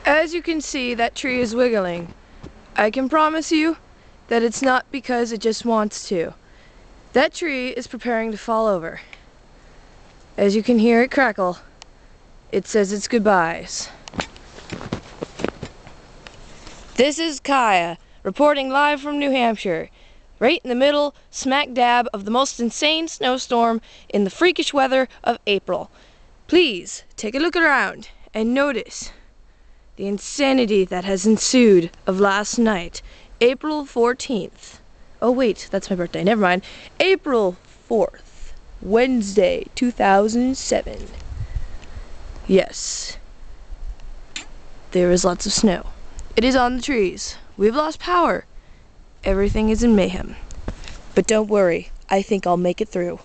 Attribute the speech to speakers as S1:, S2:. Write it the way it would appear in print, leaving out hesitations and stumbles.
S1: As you can see, that tree is wiggling. I can promise you that it's not because it just wants to. That tree is preparing to fall over. As you can hear it crackle, it says its goodbyes. This is Kaya, reporting live from New Hampshire, right in the middle, smack dab of the most insane snowstorm in the freakish weather of April. Please take a look around and notice the insanity that has ensued of last night, April 14th. Oh wait, that's my birthday, never mind. April 4th, Wednesday, 2007. Yes, there is lots of snow. It is on the trees. We've lost power. Everything is in mayhem. But don't worry, I think I'll make it through.